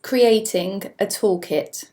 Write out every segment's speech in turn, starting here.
Creating a toolkit.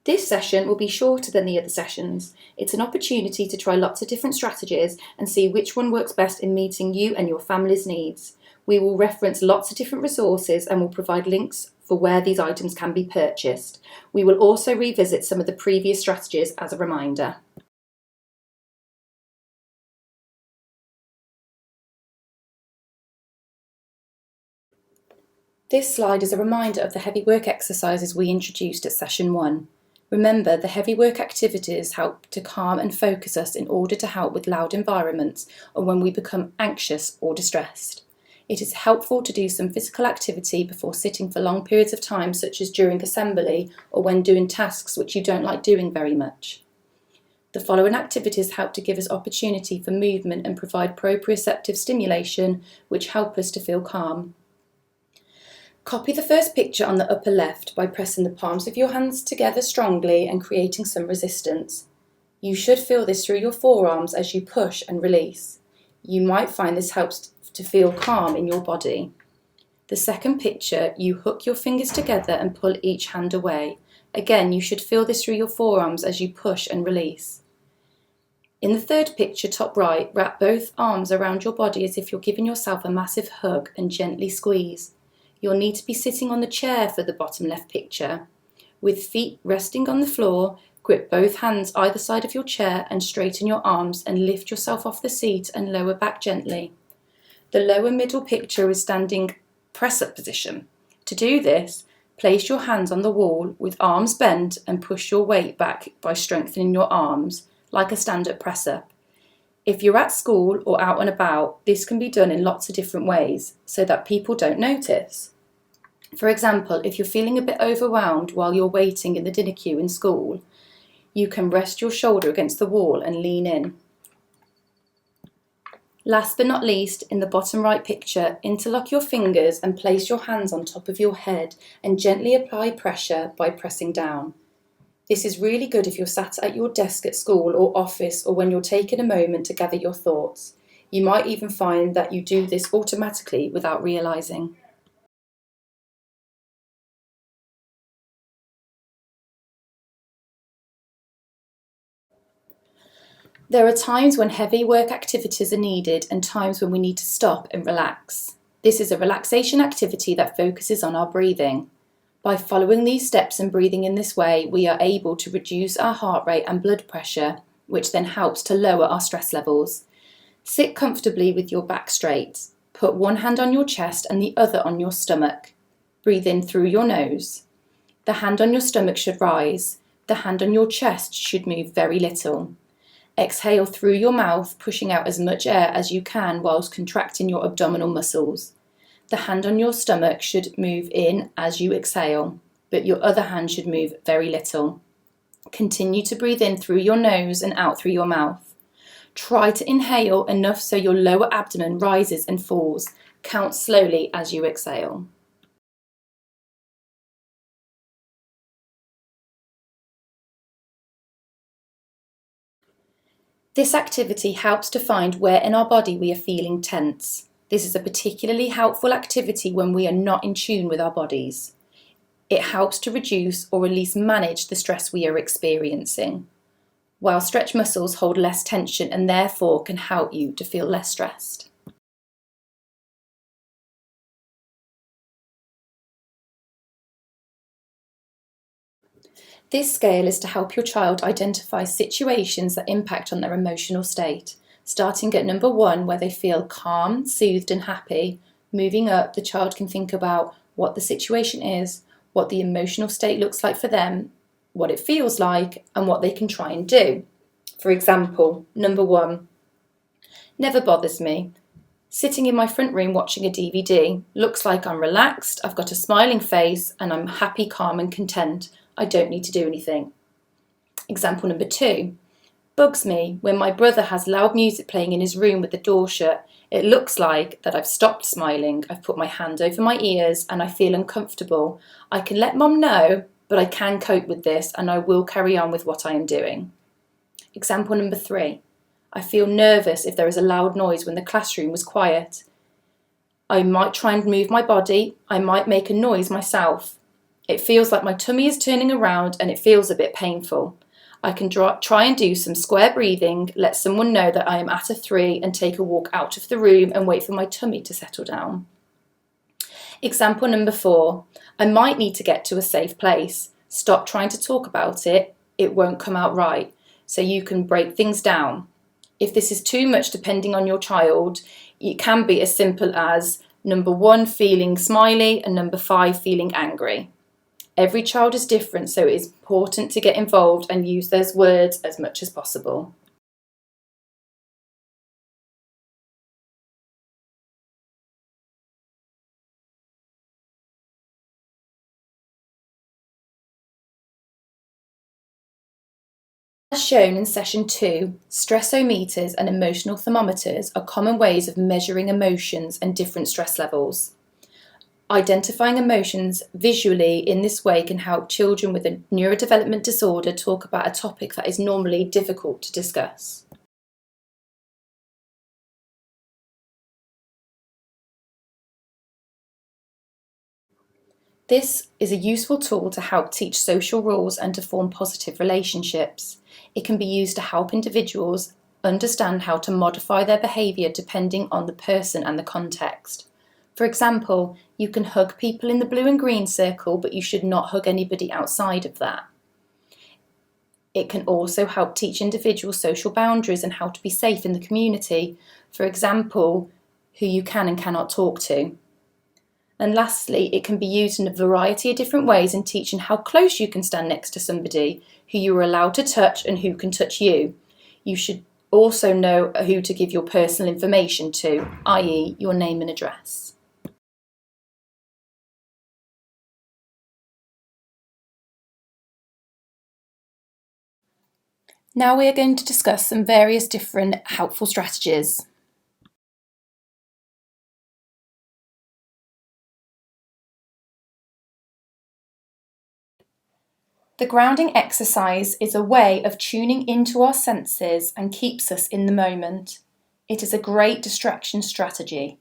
This session will be shorter than the other sessions. It's an opportunity to try lots of different strategies and see which one works best in meeting you and your family's needs. We will reference lots of different resources and will provide links for where these items can be purchased. We will also revisit some of the previous strategies as a reminder. This slide is a reminder of the heavy work exercises we introduced at session 1. Remember, the heavy work activities help to calm and focus us in order to help with loud environments or when we become anxious or distressed. It is helpful to do some physical activity before sitting for long periods of time, such as during assembly or when doing tasks which you don't like doing very much. The following activities help to give us opportunity for movement and provide proprioceptive stimulation which help us to feel calm. Copy the first picture on the upper left by pressing the palms of your hands together strongly and creating some resistance. You should feel this through your forearms as you push and release. You might find this helps to feel calm in your body. The second picture, you hook your fingers together and pull each hand away. Again, you should feel this through your forearms as you push and release. In the third picture, top right, wrap both arms around your body as if you're giving yourself a massive hug and gently squeeze. You'll need to be sitting on the chair for the bottom left picture. With feet resting on the floor, grip both hands either side of your chair and straighten your arms and lift yourself off the seat and lower back gently. The lower middle picture is standing press-up position. To do this, place your hands on the wall with arms bent and push your weight back by strengthening your arms, like a stand-up press-up. If you're at school or out and about, this can be done in lots of different ways so that people don't notice. For example, if you're feeling a bit overwhelmed while you're waiting in the dinner queue in school, you can rest your shoulder against the wall and lean in. Last but not least, in the bottom right picture, interlock your fingers and place your hands on top of your head and gently apply pressure by pressing down. This is really good if you're sat at your desk at school or office or when you're taking a moment to gather your thoughts. You might even find that you do this automatically without realising. There are times when heavy work activities are needed and times when we need to stop and relax. This is a relaxation activity that focuses on our breathing. By following these steps and breathing in this way, we are able to reduce our heart rate and blood pressure, which then helps to lower our stress levels. Sit comfortably with your back straight. Put one hand on your chest and the other on your stomach. Breathe in through your nose. The hand on your stomach should rise. The hand on your chest should move very little. Exhale through your mouth, pushing out as much air as you can whilst contracting your abdominal muscles. The hand on your stomach should move in as you exhale, but your other hand should move very little. Continue to breathe in through your nose and out through your mouth. Try to inhale enough so your lower abdomen rises and falls. Count slowly as you exhale. This activity helps to find where in our body we are feeling tense. This is a particularly helpful activity when we are not in tune with our bodies. It helps to reduce or at least manage the stress we are experiencing, while stretch muscles hold less tension and therefore can help you to feel less stressed. This scale is to help your child identify situations that impact on their emotional state. Starting at number 1, where they feel calm, soothed and happy, moving up, the child can think about what the situation is, what the emotional state looks like for them, what it feels like, and what they can try and do. For example, number 1, never bothers me. Sitting in my front room watching a DVD, looks like I'm relaxed, I've got a smiling face, and I'm happy, calm and content. I don't need to do anything. Example number 2, bugs me when my brother has loud music playing in his room with the door shut. It looks like that I've stopped smiling, I've put my hand over my ears and I feel uncomfortable. I can let Mum know, but I can cope with this and I will carry on with what I am doing. Example number 3, I feel nervous if there is a loud noise when the classroom was quiet. I might try and move my body. I might make a noise myself. It feels like my tummy is turning around and it feels a bit painful. I can try and do some square breathing, let someone know that I am at a 3 and take a walk out of the room and wait for my tummy to settle down. Example number 4. I might need to get to a safe place. Stop trying to talk about it. It won't come out right. So you can break things down. If this is too much depending on your child, it can be as simple as number 1 feeling smiley and number 5 feeling angry. Every child is different, so it is important to get involved and use those words as much as possible. As shown in session 2, stressometers and emotional thermometers are common ways of measuring emotions and different stress levels. Identifying emotions visually in this way can help children with a neurodevelopment disorder talk about a topic that is normally difficult to discuss. This is a useful tool to help teach social rules and to form positive relationships. It can be used to help individuals understand how to modify their behaviour depending on the person and the context. For example, you can hug people in the blue and green circle, but you should not hug anybody outside of that. It can also help teach individuals social boundaries and how to be safe in the community. For example, who you can and cannot talk to. And lastly, it can be used in a variety of different ways in teaching how close you can stand next to somebody, who you are allowed to touch and who can touch you. You should also know who to give your personal information to, i.e. your name and address. Now we are going to discuss some various different helpful strategies. The grounding exercise is a way of tuning into our senses and keeps us in the moment. It is a great distraction strategy.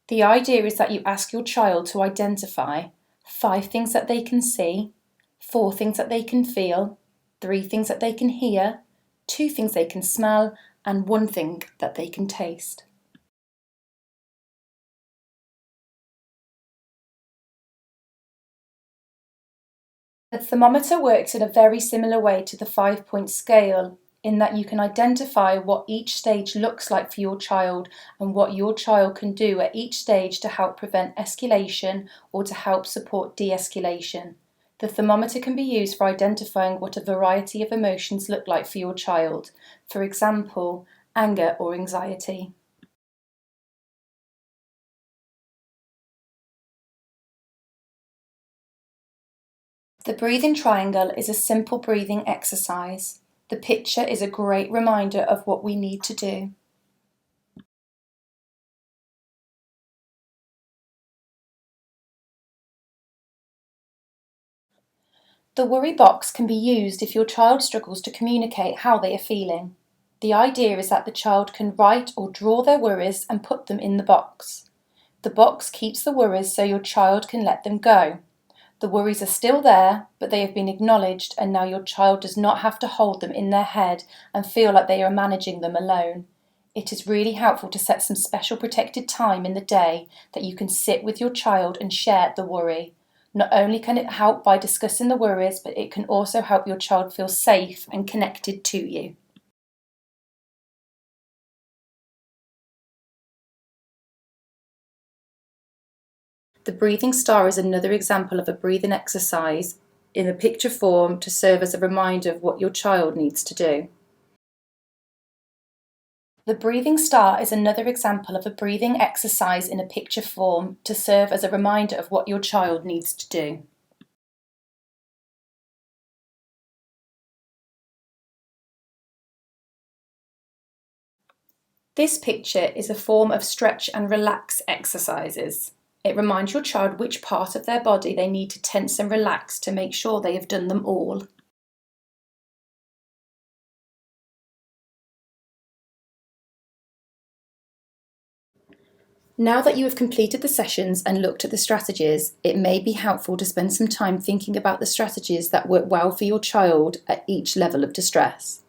The idea is that you ask your child to identify 5 things that they can see, 4 things that they can feel, 3 things that they can hear, 2 things they can smell, and 1 thing that they can taste. The thermometer works in a very similar way to the 5-point scale, in that you can identify what each stage looks like for your child and what your child can do at each stage to help prevent escalation or to help support de-escalation. The thermometer can be used for identifying what a variety of emotions look like for your child, for example, anger or anxiety. The breathing triangle is a simple breathing exercise. The picture is a great reminder of what we need to do. The worry box can be used if your child struggles to communicate how they are feeling. The idea is that the child can write or draw their worries and put them in the box. The box keeps the worries so your child can let them go. The worries are still there, but they have been acknowledged, and now your child does not have to hold them in their head and feel like they are managing them alone. It is really helpful to set some special protected time in the day that you can sit with your child and share the worry. Not only can it help by discussing the worries, but it can also help your child feel safe and connected to you. The breathing star is another example of a breathing exercise in a picture form to serve as a reminder of what your child needs to do. The breathing star is another example of a breathing exercise in a picture form to serve as a reminder of what your child needs to do. This picture is a form of stretch and relax exercises. It reminds your child which part of their body they need to tense and relax to make sure they have done them all. Now that you have completed the sessions and looked at the strategies, it may be helpful to spend some time thinking about the strategies that work well for your child at each level of distress.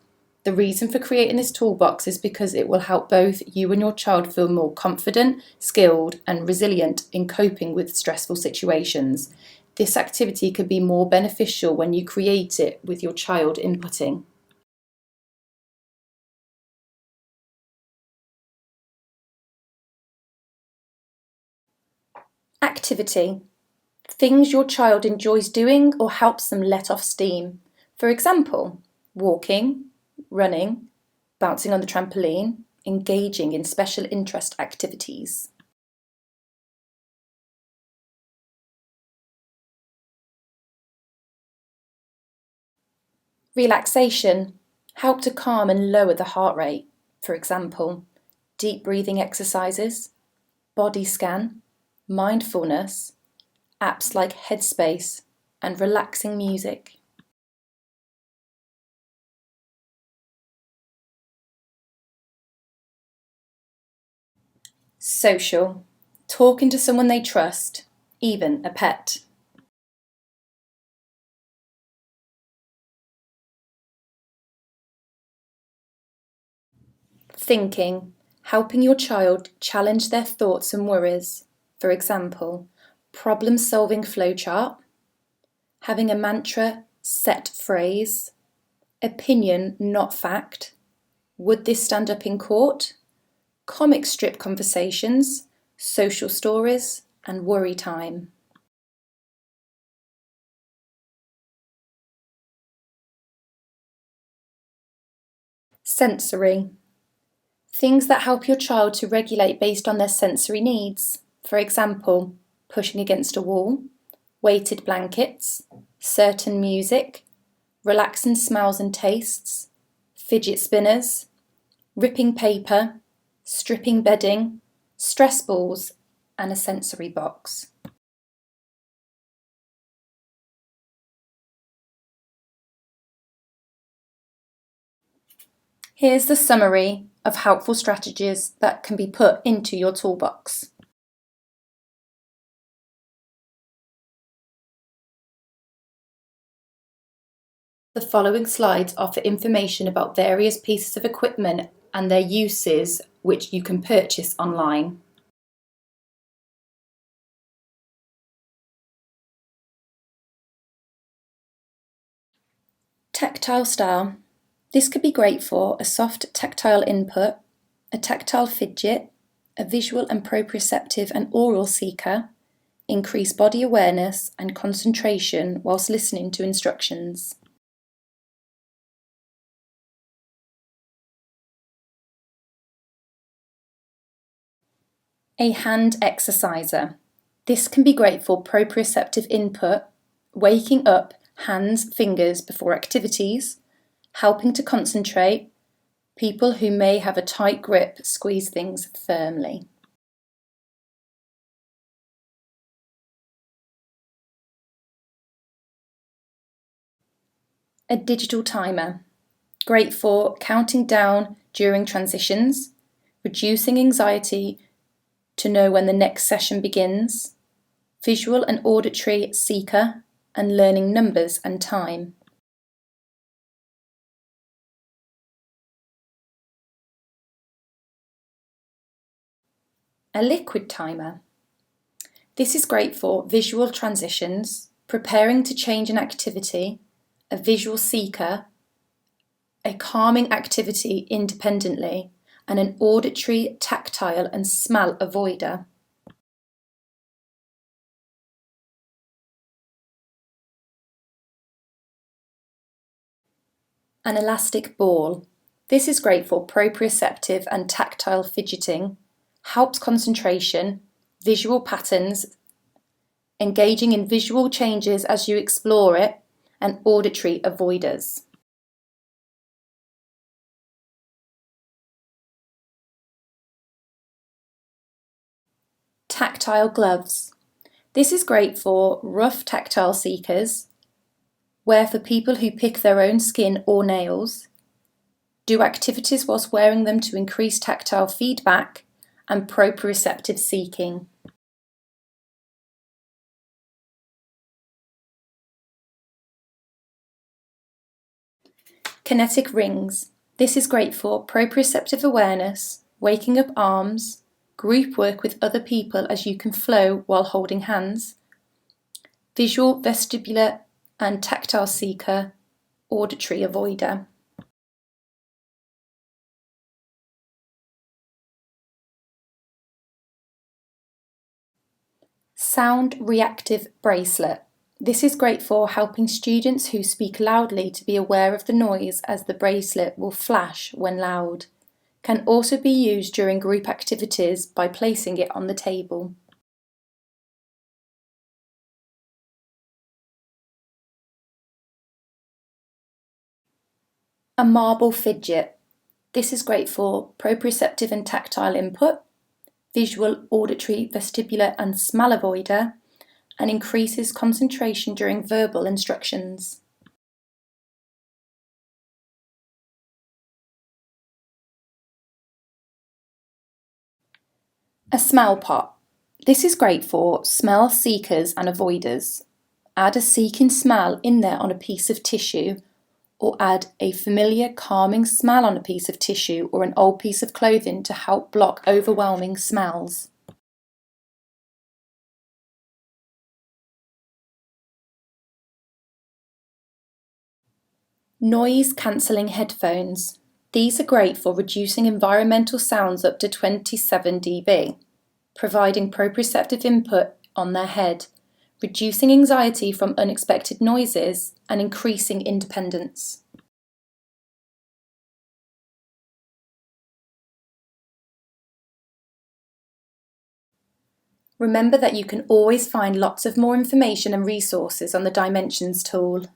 The reason for creating this toolbox is because it will help both you and your child feel more confident, skilled, and resilient in coping with stressful situations. This activity can be more beneficial when you create it with your child inputting. Activity. Things your child enjoys doing or helps them let off steam. For example, walking, running, bouncing on the trampoline, engaging in special interest activities. Relaxation. Help to calm and lower the heart rate. For example, deep breathing exercises, body scan, mindfulness, apps like Headspace, and relaxing music. Social. Talking to someone they trust, even a pet. Thinking. Helping your child challenge their thoughts and worries. For example, problem-solving flowchart, having a mantra, set phrase, opinion, not fact, would this stand up in court, comic strip conversations, social stories, and worry time. Sensory. Things that help your child to regulate based on their sensory needs. For example, pushing against a wall, weighted blankets, certain music, relaxing smells and tastes, fidget spinners, ripping paper, stripping bedding, stress balls, and a sensory box. Here's the summary of helpful strategies that can be put into your toolbox. The following slides offer information about various pieces of equipment and their uses which you can purchase online. Tactile style. This could be great for a soft tactile input, a tactile fidget, a visual and proprioceptive and oral seeker, increase body awareness and concentration whilst listening to instructions. A hand exerciser. This can be great for proprioceptive input, waking up hands, fingers before activities, helping to concentrate. People who may have a tight grip squeeze things firmly. A digital timer. Great for counting down during transitions, reducing anxiety to know when the next session begins, visual and auditory seeker, and learning numbers and time. A liquid timer. This is great for visual transitions, preparing to change an activity, a visual seeker, a calming activity independently, and an auditory, tactile, and smell avoider. An elastic ball. This is great for proprioceptive and tactile fidgeting, helps concentration, visual patterns, engaging in visual changes as you explore it, and auditory avoiders. Tactile gloves. This is great for rough tactile seekers, wear for people who pick their own skin or nails, do activities whilst wearing them to increase tactile feedback, and proprioceptive seeking. Kinetic rings. This is great for proprioceptive awareness, waking up arms, group work with other people as you can flow while holding hands, visual, vestibular and tactile seeker, auditory avoider. Sound reactive bracelet. This is great for helping students who speak loudly to be aware of the noise, as the bracelet will flash when loud. Can also be used during group activities by placing it on the table. A marble fidget. This is great for proprioceptive and tactile input, visual, auditory, vestibular and smell avoider, and increases concentration during verbal instructions. A smell pot. This is great for smell seekers and avoiders. Add a seeking smell in there on a piece of tissue, or add a familiar calming smell on a piece of tissue or an old piece of clothing to help block overwhelming smells. Noise cancelling headphones. These are great for reducing environmental sounds up to 27 dB, providing proprioceptive input on their head, reducing anxiety from unexpected noises and increasing independence. Remember that you can always find lots of more information and resources on the Dimensions tool.